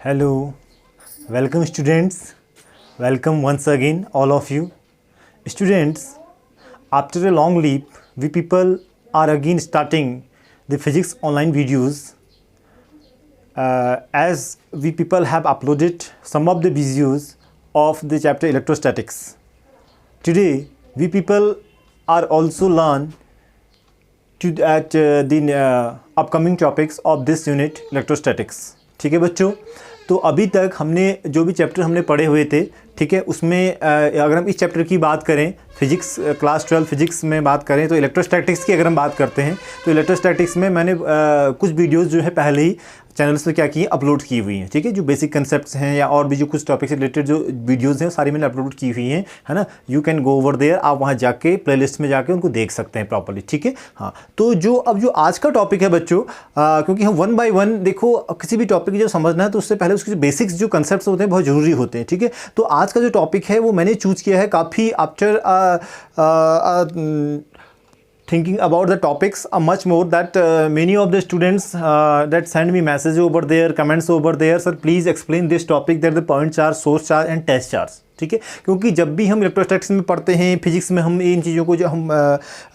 Hello, welcome students, welcome once again all of you. Students, after a long leap, we people are again starting the physics online videos as we people have uploaded some of the videos of the chapter electrostatics. Today, we people are also learn at the upcoming topics of this unit electrostatics. ठीक है बच्चों, तो अभी तक हमने जो भी chapter हमने पढ़े हुए थे, ठीक है, उसमें अगर हम इस चैप्टर की बात करें, फिजिक्स क्लास 12 फिजिक्स में बात करें तो इलेक्ट्रोस्टैटिक्स की अगर हम बात करते हैं तो इलेक्ट्रोस्टैटिक्स में मैंने कुछ वीडियोस जो है पहले ही चैनल्स पे क्या किए, अपलोड की हुई हैं, ठीक है, जो बेसिक कंसेप्ट्स हैं या और भी जो कुछ टॉपिक से रिलेटेड जो वीडियोस हैं सारी मैंने अपलोड की हुई हैं, है ना. You can go over there, आप वहाँ जाके प्लेलिस्ट में जाके उनको देख सकते हैं प्रॉपर्ली, ठीक है. हाँ, तो जो आज का टॉपिक है बच्चों, क्योंकि हम वन बाय वन देखो किसी भी टॉपिक जो समझना है तो उससे पहले उसके बेसिक्स जो कंसेप्ट होते हैं बहुत ज़रूरी होते हैं, ठीक है. तो आज का जो टॉपिक है वो मैंने चूज़ किया है काफ़ी after thinking about the topics much more that many of the students that send me message over there, comments over there, sir please explain this topic, that the point charge, source charge and test charge. ठीक है, क्योंकि जब भी हम electrostatics में पढ़ते हैं, physics में हम इन चीज़ों को जो हम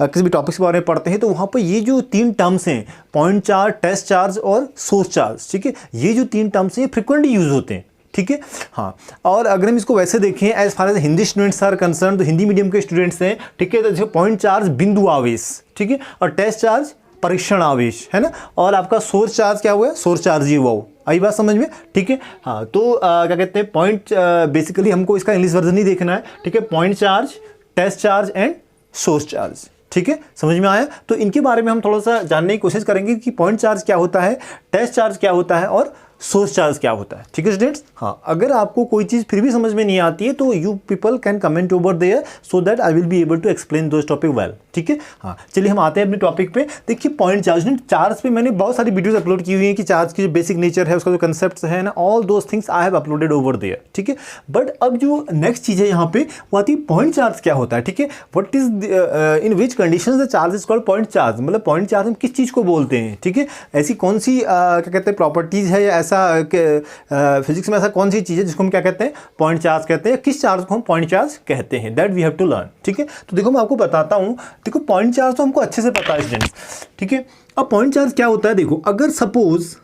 किसी भी टॉपिक्स के बारे में पढ़ते हैं तो वहाँ पर ये जो तीन टर्म्स हैं, पॉइंट चार्ज, टेस्ट चार्ज और सोर्स चार्ज, ठीक है, ये जो तीन टर्म्स हैं ये फ्रिक्वेंटली यूज़ होते हैं, ठीक है. हाँ, और अगर हम इसको वैसे देखें as far as Hindi students are concerned, तो हिंदी मीडियम के स्टूडेंट्स हैं, ठीक है, तो जैसे पॉइंट चार्ज बिंदु आवेश, ठीक है, और टेस्ट चार्ज परीक्षण आवेश, है ना, और आपका सोर्स चार्ज क्या हुआ है, सोर्स चार्ज ही हुआ हो. आई बात समझ में, ठीक है. हाँ, तो क्या कहते हैं, पॉइंट बेसिकली हमको इसका इंग्लिश वर्जन नहीं देखना है, ठीक है, point charge, test charge and source charge, ठीक है, समझ में आया. तो इनके बारे में हम थोड़ा सा जानने की कोशिश करेंगे कि पॉइंट चार्ज क्या होता है, टेस्ट चार्ज क्या होता है और सोर्स चार्ज क्या होता है, ठीक है स्टूडेंट्स. हाँ, अगर आपको कोई चीज़ फिर भी समझ में नहीं आती है तो you people can comment over there so that I will be able to explain those topic well, ठीक है. हाँ, चलिए हम आते हैं अपने टॉपिक पे. देखिए पॉइंट चार्ज, चार्ज पे मैंने बहुत सारी वीडियोस अपलोड की हुई हैं कि चार्ज की जो बेसिक नेचर है, उसका जो कंसेप्ट है ना, all those things I have uploaded over there, ठीक है. बट अब जो नेक्स्ट चीज़ है यहाँ पे वो आती है पॉइंट चार्ज क्या होता है, ठीक है. What is in which condition the charge is called point charge, मतलब पॉइंट चार्ज हम किस चीज़ को बोलते हैं, ठीक है, ऐसी कौन सी क्या कहते हैं प्रॉपर्टीज़ है या ऐसा फिजिक्स में ऐसा कौन सी चीज़ है जिसको हम क्या कहते हैं, पॉइंट चार्ज कहते हैं, किस चार्ज को हम पॉइंट चार्ज कहते हैं, that we have to learn, ठीक है. तो देखो मैं आपको बताता हूँ. देखो पॉइंट चार्ज तो हमको अच्छे से पता है स्टूडेंट्स, ठीक है. अब पॉइंट चार्ज क्या होता है, देखो अगर सपोज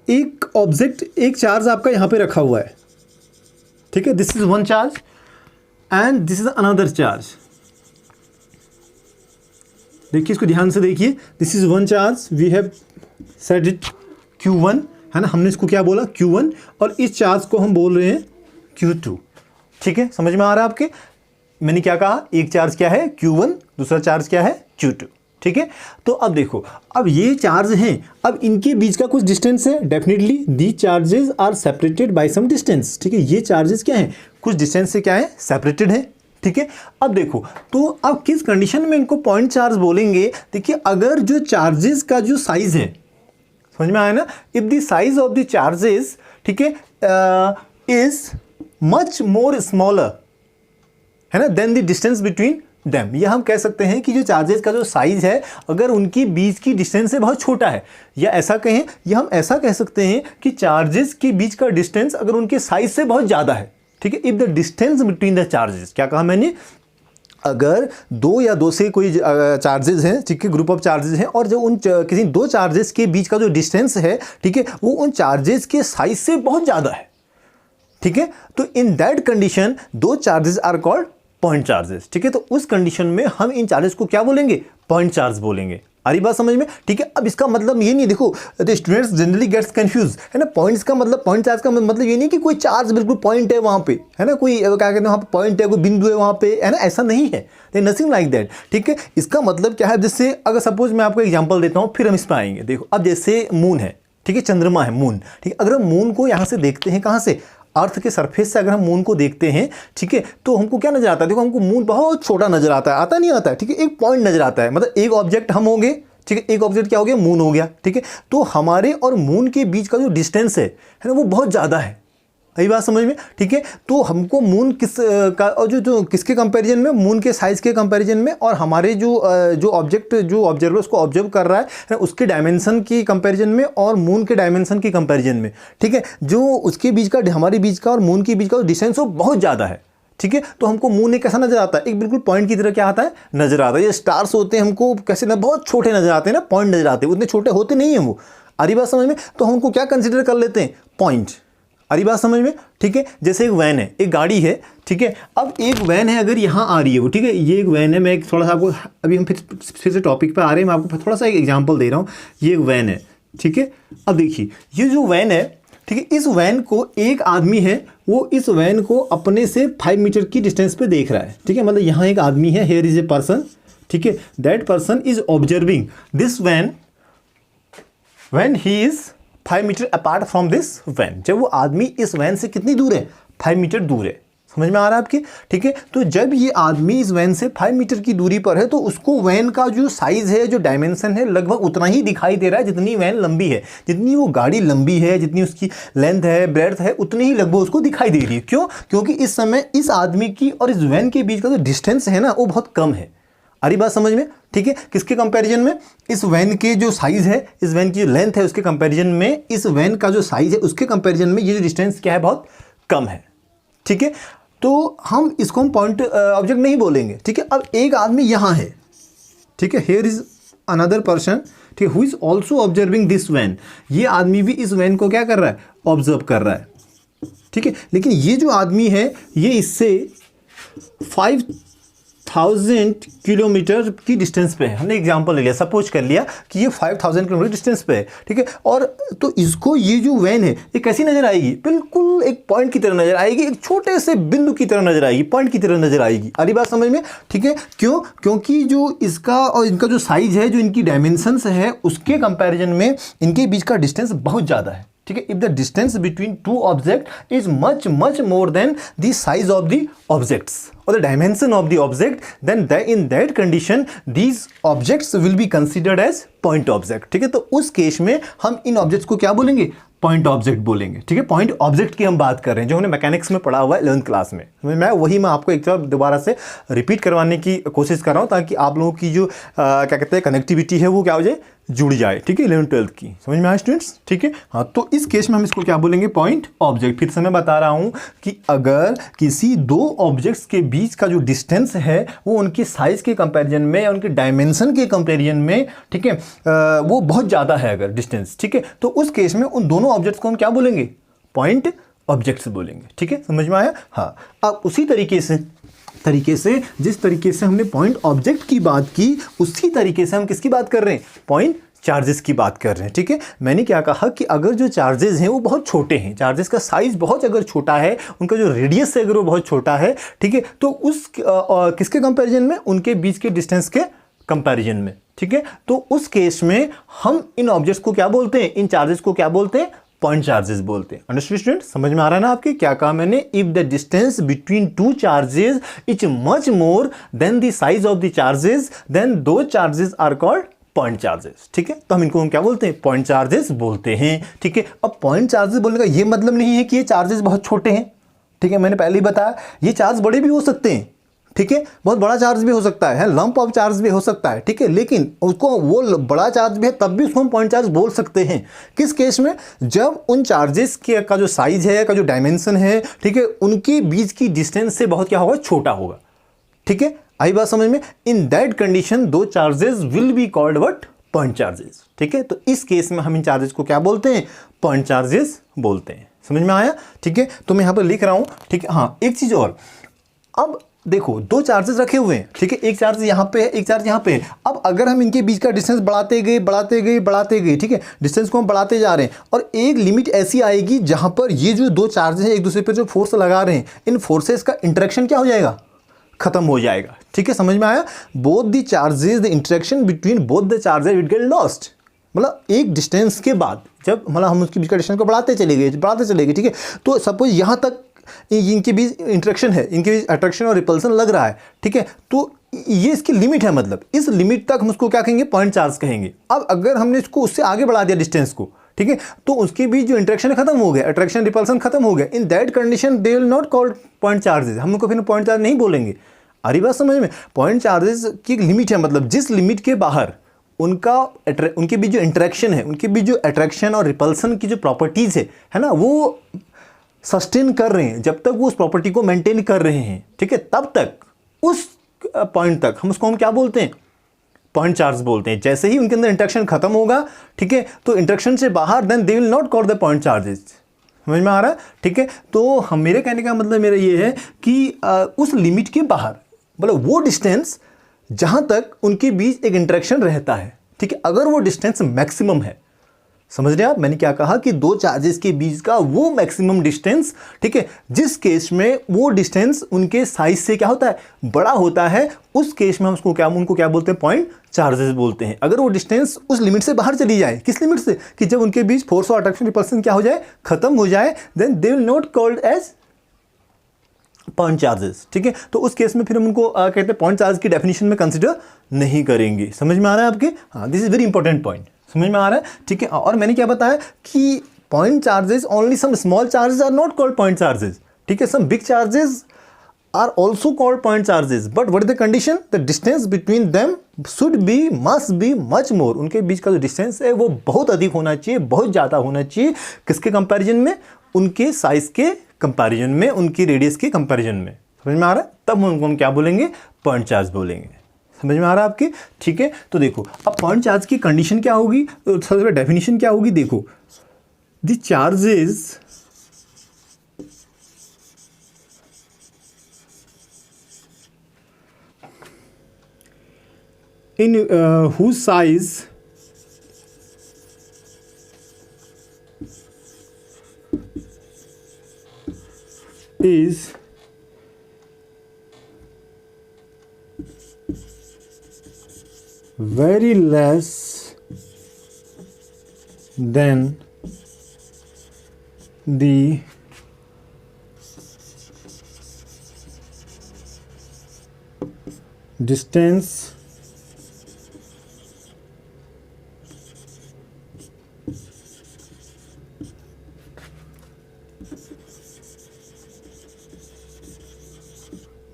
एक ऑब्जेक्ट, एक चार्ज आपका यहाँ पे रखा हुआ है, ठीक है, this is one charge and this is another charge. देखिए इसको ध्यान से देखिए, this is one charge, we have set it Q1, है ना, हमने इसको क्या बोला Q1, और इस चार्ज को हम बोल रहे हैं Q2, ठीक है. समझ में आ रहा है आपके, मैंने क्या कहा, एक चार्ज क्या है Q1, दूसरा चार्ज क्या है Q2, ठीक है. तो अब देखो, अब ये चार्ज हैं, अब इनके बीच का कुछ डिस्टेंस है, definitely the charges are separated by some distance, ठीक है. ये चार्जेस क्या है, कुछ डिस्टेंस से क्या है, सेपरेटेड है, ठीक है. अब देखो, तो अब किस कंडीशन में इनको पॉइंट चार्ज बोलेंगे. देखिए अगर जो चार्जेस का जो साइज है, समझ में आया ना, if the size of the charges, ठीक है, इज मच मोर स्मॉलर, है ना, then the distance between them. ये हम कह सकते हैं कि जो चार्जेस का जो साइज है अगर उनके बीच की डिस्टेंस से बहुत छोटा है, या ऐसा कहें, या हम ऐसा कह सकते हैं कि चार्जेस के बीच का डिस्टेंस अगर उनके साइज से बहुत ज़्यादा है, ठीक है. If the distance between the charges, क्या कहा मैंने, अगर दो या दो से कोई चार्जेस हैं, ठीक है, ग्रुप ऑफ चार्जेस हैं, और जो उन किसी दो चार्जेस के बीच का जो डिस्टेंस है, ठीक है, वो उन चार्जेस के साइज से बहुत ज़्यादा है, ठीक है. तो इन दैट कंडीशन दो charges are called point charges, ठीक है. तो उस कंडीशन में हम इन चार्जेस को क्या बोलेंगे, पॉइंट चार्ज बोलेंगे. अरे बात समझ में, ठीक है. अब इसका मतलब ये नहीं, देखो the students generally gets confuse, है ना. पॉइंट्स का मतलब, पॉइंट चार्ज का मतलब ये नहीं कि कोई चार्ज बिल्कुल पॉइंट है वहाँ पे, है ना, कोई क्या कहते हैं वहाँ पे पॉइंट है, कोई बिंदु है वहाँ पे, है ना, ऐसा नहीं है, नथिंग लाइक दैट, ठीक है. इसका मतलब क्या है, जैसे अगर सपोज मैं आपको एग्जाम्पल देता हूँ फिर हम इस पर आएंगे. देखो अब जैसे मून है, ठीक है, चंद्रमा है, मून, ठीक है. अगर हम मून को यहाँ से देखते हैं, कहाँ से, अर्थ के सरफेस से अगर हम मून को देखते हैं, ठीक है, तो हमको क्या नजर आता है, देखो हमको मून बहुत छोटा नजर आता है, आता नहीं आता है, ठीक है, एक पॉइंट नजर आता है, मतलब एक ऑब्जेक्ट हम होंगे, ठीक है, एक ऑब्जेक्ट क्या हो गया, मून हो गया, ठीक है. तो हमारे और मून के बीच का जो डिस्टेंस है ना, वो बहुत ज़्यादा है. यही बात समझ में, ठीक है। तो हमको मून किस का और जो किसके कंपैरिजन में, मून के साइज़ के कंपैरिजन में, और हमारे जो ऑब्जेक्ट जो ऑब्जर्वर उसको ऑब्जर्व कर रहा है उसके डायमेंशन की कंपैरिजन में और मून के डायमेंशन की कंपैरिजन में, ठीक है। जो उसके बीच का, हमारे बीच का और मून के बीच का डिस्टेंस वो बहुत ज़्यादा है, ठीक है। तो हमको मून एक कैसा नजर आता है, एक बिल्कुल पॉइंट की तरह क्या आता है, नजर आता है। ये स्टार्स होते हैं हमको कैसे ना, बहुत छोटे नजर आते हैं ना, पॉइंट नजर आते हैं, उतने छोटे होते नहीं हैं वो। आ रही बात समझ में? तो हमको क्या कंसिडर कर लेते हैं, पॉइंट। आ रही बात समझ में, ठीक है। जैसे एक वैन है, एक गाड़ी है, ठीक है। अब एक वैन है, अगर यहाँ आ रही है वो, ठीक है, ये एक वैन है। मैं एक थोड़ा सा आपको, अभी हम फिर से टॉपिक पे आ रहे हैं, मैं आपको थोड़ा सा एक एग्जांपल दे रहा हूँ। ये एक वैन है, ठीक है। अब देखिए ये जो वैन है, ठीक है, इस वैन को एक आदमी है, वो इस वैन को अपने से 5 मीटर की डिस्टेंस पे देख रहा है, ठीक है। मतलब यहाँ एक आदमी है, हेयर इज ए पर्सन, ठीक है। That person is observing this van when he is 5 meter apart from this van. जब वो आदमी इस वैन से कितनी दूर है, 5 मीटर दूर है। समझ में आ रहा है आपकी, ठीक है। तो जब ये आदमी इस वैन से 5 मीटर की दूरी पर है, तो उसको वैन का जो साइज है, जो डायमेंशन है, लगभग उतना ही दिखाई दे रहा है जितनी वैन लंबी है। जितनी वो गाड़ी लंबी है, जितनी उसकी लेंथ है, ब्रेड्थ है, उतनी ही लगभग उसको दिखाई दे रही है। क्यों? क्योंकि इस समय इस आदमी की और इस वैन के बीच का जो डिस्टेंस है ना, वो बहुत कम है। अरे बात समझ में, ठीक है। किसके कंपैरिजन में, इस वैन के जो साइज है, इस वैन की जो लेंथ है उसके कंपैरिजन में, इस वैन का जो साइज है उसके कंपैरिजन में ये जो डिस्टेंस क्या है, बहुत कम है, ठीक है। तो हम इसको हम पॉइंट ऑब्जेक्ट नहीं बोलेंगे, ठीक है। अब एक आदमी यहाँ है, ठीक है, हियर इज अनदर पर्सन, ठीक है, who is also observing this van. ये आदमी भी इस वैन को क्या कर रहा है, ऑब्जर्व कर रहा है, ठीक है। लेकिन ये जो आदमी है, ये इससे 5000 किलोमीटर की डिस्टेंस पे है। हमने एग्जांपल ले लिया, सपोज कर लिया कि ये 5000 किलोमीटर डिस्टेंस पे है, ठीक है। और तो इसको ये जो वैन है, ये कैसी नजर आएगी, बिल्कुल एक पॉइंट की तरह नजर आएगी, एक छोटे से बिंदु की तरह नजर आएगी, पॉइंट की तरह नजर आएगी। अरे बात समझ में, ठीक है। क्यों? क्योंकि जो इसका और इनका जो साइज है, जो इनकी डायमेंशंस है, उसके कंपैरिजन में इनके बीच का डिस्टेंस बहुत ज़्यादा है, ठीक है। If the distance between to object is much much more than the size of the objects or the dimension of the object, then in that condition these objects will be considered as point object, ठीक है। तो उस case में हम इन objects को क्या बोलेंगे, point object बोलेंगे, ठीक है। पॉइंट ऑब्जेक्ट की हम बात कर रहे हैं, जो हमने मैकेनिक्स में पढ़ा हुआ है 11th क्लास में। मैं आपको एक बार दोबारा से रिपीट करवाने की कोशिश कर रहा हूँ, ताकि आप लोगों की जो क्या कहते हैं कनेक्टिविटी है, वो क्या हो जाए, जुड़ जाए, ठीक है। 11th 12th की समझ में आया स्टूडेंट्स, ठीक है। हाँ, तो इस केस में हम इसको क्या बोलेंगे, पॉइंट ऑब्जेक्ट। फिर से मैं बता रहा हूँ कि अगर किसी दो ऑब्जेक्ट्स के बीच का जो डिस्टेंस है, वो उनके साइज के कंपैरिजन में या उनके डायमेंशन के कंपैरिजन में, ठीक है, वो बहुत ज़्यादा है अगर डिस्टेंस, ठीक है, तो उस केस में उन दोनों ऑब्जेक्ट्स को हम क्या बोलेंगे, पॉइंट ऑब्जेक्ट्स बोलेंगे, ठीक है। समझ में आया? हाँ। अब उसी तरीके से जिस तरीके से हमने पॉइंट ऑब्जेक्ट की बात की, उसी तरीके से हम किसकी बात कर रहे हैं, पॉइंट चार्जेस की बात कर रहे हैं, ठीक है। मैंने क्या कहा कि अगर जो चार्जेस हैं वो बहुत छोटे हैं, चार्जेस का साइज बहुत अगर छोटा है, उनका जो रेडियस है अगर वो बहुत छोटा है, ठीक है, तो उस किसके कंपैरिजन में, उनके बीच के डिस्टेंस के कंपैरिजन में, ठीक है। तो उस केस में हम इन ऑब्जेक्ट्स को क्या बोलते हैं, इन चार्जेस को क्या बोलते हैं, पॉइंट चार्जेस बोलते हैं। Understood student? समझ में आ रहा है ना आपके, क्या कहा मैंने, if the distance between two charges is much more than the size of the charges, then दो charges are called point charges, ठीक है। तो हम इनको क्या बोलते हैं, पॉइंट चार्जेस बोलते हैं, ठीक है। अब पॉइंट चार्जेस बोलने का ये मतलब नहीं है कि ये चार्जेस बहुत छोटे हैं, ठीक है। मैंने पहले ही बताया, ये चार्ज बड़े भी हो सकते हैं, ठीक है, बहुत बड़ा चार्ज भी हो सकता है, लंप ऑफ चार्ज भी हो सकता है, ठीक है। लेकिन उसको वो बड़ा चार्ज भी है, तब भी उसको हम पॉइंट चार्ज बोल सकते हैं। किस केस में, जब उन चार्जेस के का जो साइज है, का जो डायमेंशन है, ठीक है, उनके बीच की डिस्टेंस से बहुत क्या होगा, छोटा होगा, ठीक है। आई बात समझ में? इन दैट कंडीशन दो charges will be called what, point charges, ठीक है। तो इस केस में हम इन चार्जेस को क्या बोलते हैं, पॉइंट चार्जेस बोलते हैं। समझ में आया? ठीक है। तो मैं यहाँ पर लिख रहा हूँ, ठीक है। हाँ, एक चीज और, अब देखो दो चार्जेस रखे हुए हैं, ठीक है, एक चार्ज यहाँ पे है, एक चार्ज यहाँ पे है। अब अगर हम इनके बीच का डिस्टेंस बढ़ाते गए, ठीक है, डिस्टेंस को हम बढ़ाते जा रहे हैं, और एक लिमिट ऐसी आएगी जहां पर ये जो दो चार्जेस हैं एक दूसरे पे जो फोर्स लगा रहे हैं, इन फोर्सेस का इंटरेक्शन क्या हो जाएगा, खत्म हो जाएगा, ठीक है। समझ में आया? Both the charges, the interaction between both the charges will get lost. मतलब एक डिस्टेंस के बाद जब मतलब हम उसके बीच का डिस्टेंस को बढ़ाते चले गए, ठीक है। तो सपोज यहाँ तक इनके बीच इंटरेक्शन है, इनके बीच अट्रैक्शन और रिपल्सन लग रहा है, ठीक है। तो ये इसकी लिमिट है, मतलब इस लिमिट तक हम उसको क्या कहेंगे, पॉइंट चार्ज कहेंगे। अब अगर हमने इसको उससे आगे बढ़ा दिया डिस्टेंस को, ठीक है, तो उसके बीच जो इंटरेक्शन खत्म हो गया, अट्रैक्शन रिपल्सन खत्म हो गया, इन that condition they will not called point charges, हम उनको फिर पॉइंट चार्ज नहीं बोलेंगे। आ रही बात समझ में? पॉइंट चार्जेस की एक लिमिट है, मतलब जिस लिमिट के बाहर उनके बीच जो इंटरेक्शन है, उनके बीच जो अट्रैक्शन और रिपल्सन की जो प्रॉपर्टीज है ना, वो सस्टेन कर रहे हैं, जब तक वो उस प्रॉपर्टी को मेंटेन कर रहे हैं, ठीक है, तब तक उस पॉइंट तक हम क्या बोलते हैं? पॉइंट चार्ज बोलते हैं। जैसे ही उनके अंदर इंटरेक्शन खत्म होगा, ठीक है, तो इंटरेक्शन से बाहर then they will not call the point charges. समझ में आ रहा है? ठीक है, तो हम मेरे कहने का मतलब मेरा ये है कि उस लिमिट के बाहर, मतलब वो डिस्टेंस जहां तक उनके बीच एक इंटरेक्शन रहता है, ठीक है, अगर वो डिस्टेंस मैक्सिमम है, समझ रहे आप मैंने क्या कहा कि दो चार्जेस के बीच का वो मैक्सिमम डिस्टेंस, ठीक है, जिस केस में वो डिस्टेंस उनके साइज से क्या होता है? बड़ा होता है, उस केस में उनको क्या बोलते हैं? पॉइंट चार्जेस बोलते हैं। अगर वो डिस्टेंस उस लिमिट से बाहर चली जाए, किस लिमिट से? कि जब उनके बीच फोर्स और अट्रैक्शन रिपल्सन क्या हो जाए? खत्म हो जाए, then they will not called as point charges. ठीक है, तो उस केस में फिर हम उनको कहते हैं पॉइंट चार्ज की डेफिनेशन में कंसिडर नहीं करेंगे। समझ में आ रहा है आपके? हाँ, this is very important point. समझ में आ रहा है? ठीक है, और मैंने क्या बताया कि point charges, only some small charges are not called point charges. ठीक है, some big charges are also called point charges, but what is the condition? The distance between them should be, must be much more. उनके बीच का जो distance है वो बहुत अधिक होना चाहिए, बहुत ज़्यादा होना चाहिए। किसके कंपैरिजन में? उनके साइज के कंपैरिजन में, उनकी रेडियस के कंपैरिजन में। समझ में आ रहा है? तब हम क्या बोलेंगे? पॉइंट चार्ज बोलेंगे। समझ में आ रहा है आपकी? ठीक है, तो देखो अब पॉइंट चार्ज की कंडीशन क्या होगी, तो सबसे पहले डेफिनेशन क्या होगी, देखो the charges in whose size is very less than the distance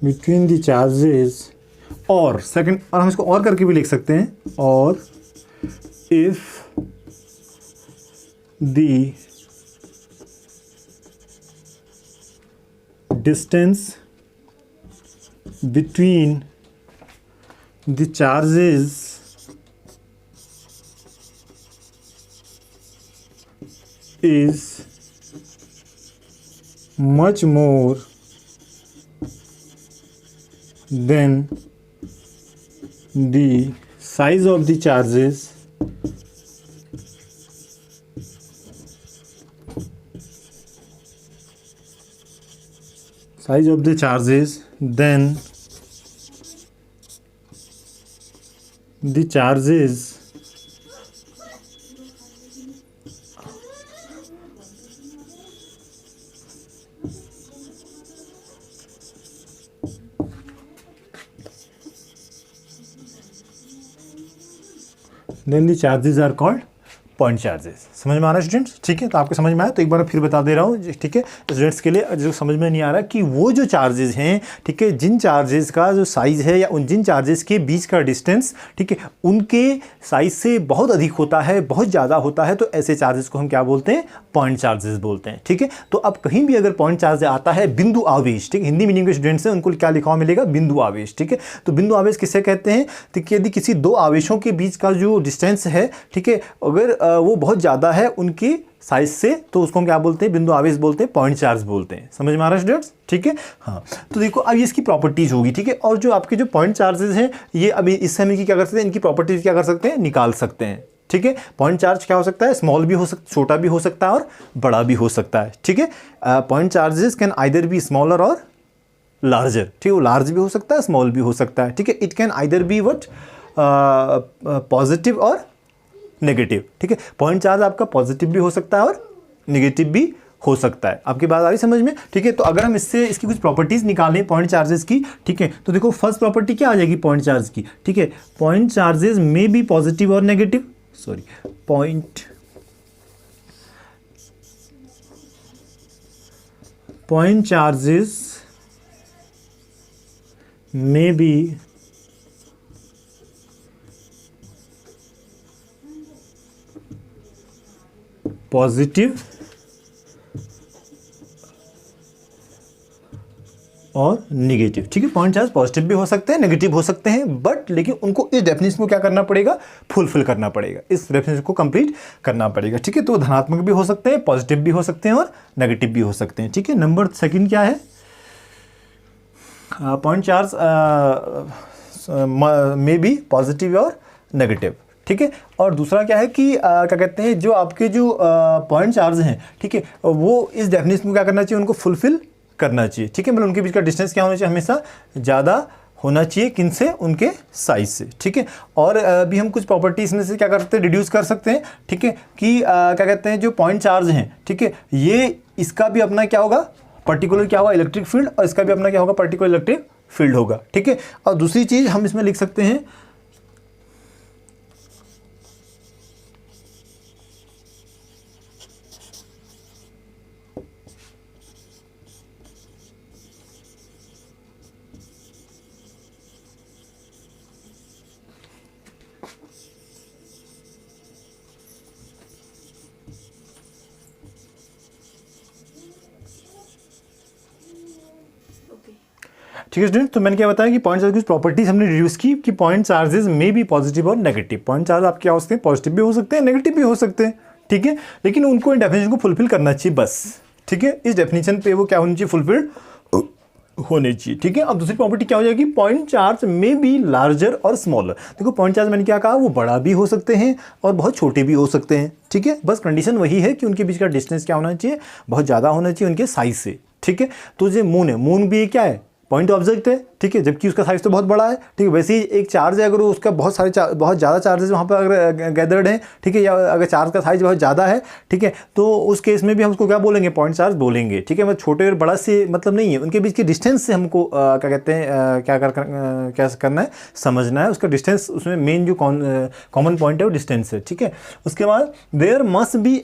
between the charges, और सेकंड, और हम इसको और करके भी लिख सकते हैं, और if the distance between the charges is much more then the size of the charges then the charges are called point charges. समझ में आ रहा है स्टूडेंट्स? ठीक है, तो आपको समझ में आया तो एक बार फिर बता दे रहा हूँ, ठीक है, स्टूडेंट्स के लिए जो समझ में नहीं आ रहा कि वो जो चार्जेस हैं, ठीक है, जिन चार्जेस का जो साइज़ है या उन जिन चार्जेस के बीच का डिस्टेंस, ठीक है, उनके साइज से बहुत अधिक होता है, बहुत ज़्यादा होता है, तो ऐसे चार्जेस को हम क्या बोलते हैं? पॉइंट चार्जेस बोलते हैं। ठीक है, तो अब कहीं भी अगर पॉइंट चार्ज आता है बिंदु आवेश, ठीक है, हिंदी मीडियम के स्टूडेंट्स हैं उनको क्या लिखा हुआ मिलेगा? बिंदु आवेश। ठीक है, तो बिंदु आवेश किसे कहते हैं? तो यदि किसी दो आवेशों के बीच का जो डिस्टेंस है, ठीक है, अगर वो बहुत ज़्यादा है उनकी साइज से, तो उसको हम क्या बोलते हैं? बिंदु आवेश बोलते हैं, पॉइंट चार्ज बोलते हैं। समझ में आ रहा है स्टूडेंट्स? ठीक है, हाँ, तो देखो अब ये इसकी प्रॉपर्टीज होगी। ठीक है, और जो आपके जो पॉइंट चार्जेस हैं, ये अभी इस समय की क्या कर सकते हैं? इनकी प्रॉपर्टीज क्या कर सकते हैं? निकाल सकते हैं। ठीक है, पॉइंट चार्ज क्या हो सकता है? स्मॉल भी हो सकता है, छोटा भी हो सकता है, और बड़ा भी हो सकता है। ठीक है, point charges can either be smaller और लार्जर। ठीक है, वो लार्ज भी हो सकता है, स्मॉल भी हो सकता है। ठीक है, it can either be what positive और नेगेटिव। ठीक है, पॉइंट चार्ज आपका पॉजिटिव भी हो सकता है और नेगेटिव भी हो सकता है। आपकी बात आ रही समझ में? ठीक है, तो अगर हम इससे इसकी कुछ प्रॉपर्टीज निकालें पॉइंट चार्जेस की, ठीक है, तो देखो फर्स्ट प्रॉपर्टी क्या आ जाएगी पॉइंट चार्ज की? ठीक है, पॉइंट चार्जेस में बी पॉजिटिव और negative, sorry, point point charges may be positive और निगेटिव। ठीक है, पॉइंट चार्ज पॉजिटिव भी हो सकते हैं, नेगेटिव हो सकते हैं, बट लेकिन उनको इस डेफिनेशन को क्या करना पड़ेगा, फुलफिल करना पड़ेगा, इस डेफिनेशन को कंप्लीट करना पड़ेगा। ठीक है, तो धनात्मक भी हो सकते हैं, पॉजिटिव भी हो सकते हैं और नेगेटिव भी हो सकते हैं। ठीक है, नंबर सेकंड क्या है, पॉइंट चार्ज में भी पॉजिटिव और नेगेटिव। ठीक है, और दूसरा क्या है कि क्या कहते हैं, जो आपके जो पॉइंट चार्ज हैं, ठीक है, वो इस डेफिनेशन को क्या करना चाहिए, उनको फुलफिल करना चाहिए। ठीक है, मतलब उनके बीच का डिस्टेंस क्या होना चाहिए, हमेशा ज़्यादा होना चाहिए, किनसे, उनके साइज से। ठीक है, और अभी हम कुछ प्रॉपर्टीज में से क्या कर सकते हैं, डिड्यूस कर सकते हैं। ठीक है, कि क्या कहते हैं, जो पॉइंट चार्ज हैं, ठीक है, ये इसका भी अपना क्या होगा, पर्टिकुलर क्या होगा, इलेक्ट्रिक फील्ड, और इसका भी अपना क्या होगा, पर्टिकुलर इलेक्ट्रिक फील्ड होगा। ठीक है, और दूसरी चीज हम इसमें लिख सकते हैं, ठीक है स्टूडेंट, तो मैंने क्या बताया कि पॉइंट चार्ज की प्रॉपर्टीज हमने रिड्यूस की कि पॉइंट चार्जेस में भी पॉजिटिव और नेगेटिव। पॉइंट चार्ज आपके क्या हो सकते हैं, पॉजिटिव भी हो सकते हैं, नेगेटिव भी हो सकते हैं। ठीक है, लेकिन उनको इन डेफिनेशन को फुलफिल करना चाहिए बस। ठीक है, इस डेफिनेशन पे वो क्या होनी चाहिए, फुलफिल होने चाहिए। ठीक है, अब दूसरी प्रॉपर्टी क्या हो जाएगी, पॉइंट चार्ज में बी लार्जर और स्मॉलर। देखो पॉइंट चार्ज मैंने क्या कहा, वो बड़ा भी हो सकते हैं और बहुत छोटे भी हो सकते हैं। ठीक है, बस कंडीशन वही है कि उनके बीच का डिस्टेंस क्या होना चाहिए, बहुत ज़्यादा होना चाहिए उनके साइज से। ठीक है, तो जो मून है, मून भी क्या है, पॉइंट ऑब्जेक्ट है। ठीक है, जबकि उसका साइज तो बहुत बड़ा है। ठीक है, वैसे ही एक चार्ज है, अगर उसका बहुत ज़्यादा चार्जेस वहाँ पर अगर गैदर्ड हैं, ठीक है, या अगर चार्ज का साइज बहुत ज़्यादा है, ठीक है, तो उस केस में भी हम उसको क्या बोलेंगे, पॉइंट चार्ज बोलेंगे। ठीक है, मतलब छोटे और बड़ा से मतलब नहीं है, उनके बीच के डिस्टेंस से हमको क्या कहते हैं, क्या करना है, समझना है उसका डिस्टेंस। उसमें मेन जो कॉमन पॉइंट है वो डिस्टेंस है। ठीक है, उसके बाद there must be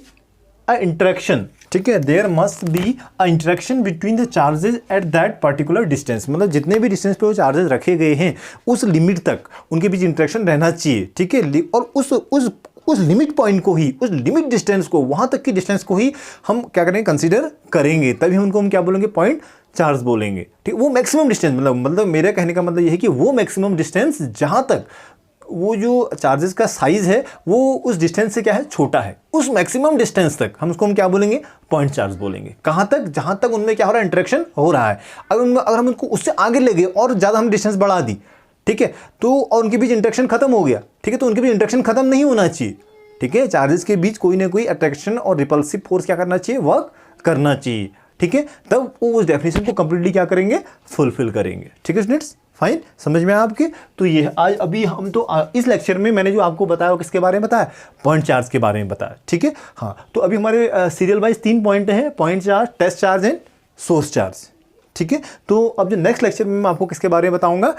a interaction. ठीक है, there must be a interaction between the charges at that particular distance. मतलब जितने भी डिस्टेंस पे वो चार्जेस रखे गए हैं, उस लिमिट तक उनके बीच इंटरेक्शन रहना चाहिए। ठीक है, और उस लिमिट पॉइंट को ही, उस लिमिट डिस्टेंस को, वहाँ तक की डिस्टेंस को ही हम क्या करेंगे, कंसीडर करेंगे, तभी उनको हम क्या बोलेंगे, पॉइंट चार्ज बोलेंगे। ठीक, वो मैक्सिमम डिस्टेंस, मतलब मेरे कहने का मतलब ये है कि वो मैक्सिमम डिस्टेंस जहाँ तक वो जो चार्जेस का साइज है वो उस डिस्टेंस से क्या है, छोटा है, उस मैक्सिमम डिस्टेंस तक हम उसको हम क्या बोलेंगे, पॉइंट चार्ज बोलेंगे। कहाँ तक, जहाँ तक उनमें क्या हो रहा है, इंटरेक्शन हो रहा है। अगर हम उनको उससे आगे ले गए और ज़्यादा हम डिस्टेंस बढ़ा दी, ठीक है, तो और उनके बीच इंटरेक्शन खत्म हो गया, ठीक है, तो उनके बीच इंटरेक्शन खत्म नहीं होना चाहिए। ठीक है, चार्जेस के बीच कोई ना कोई अट्रैक्शन और रिपल्सिव फोर्स क्या करना चाहिए, वर्क करना चाहिए। ठीक है, तब वो उस डेफिनेशन को कंप्लीटली क्या करेंगे, फुलफिल करेंगे। ठीक है स्टूडेंट्स, फाइन, समझ में आया आपके। तो ये आज अभी हम तो इस लेक्चर में मैंने जो आपको बताया वो किसके बारे में बताया, पॉइंट चार्ज के बारे में बताया। ठीक है, हाँ, तो अभी हमारे सीरियल वाइज 3 पॉइंट हैं, point charge, test charge and source charge. ठीक है, तो अब जो नेक्स्ट लेक्चर में मैं आपको किसके बारे में बताऊंगा,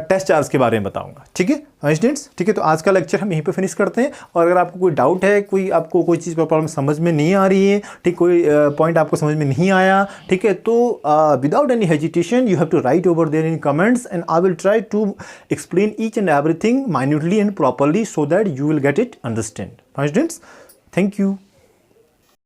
टेस्ट चार्ज के बारे में बताऊंगा। ठीक है स्टूडेंट्स, ठीक है, तो आज का लेक्चर हम यहीं पे फिनिश करते हैं। और अगर आपको कोई डाउट है, आपको कोई चीज़ प्रॉब्लम समझ में नहीं आ रही है, ठीक, कोई पॉइंट आपको समझ में नहीं आया, ठीक है, तो without any hesitation you have to write over there in comments and I will try to explain each and everything minutely and properly so that you will get it understand. Students, thank you.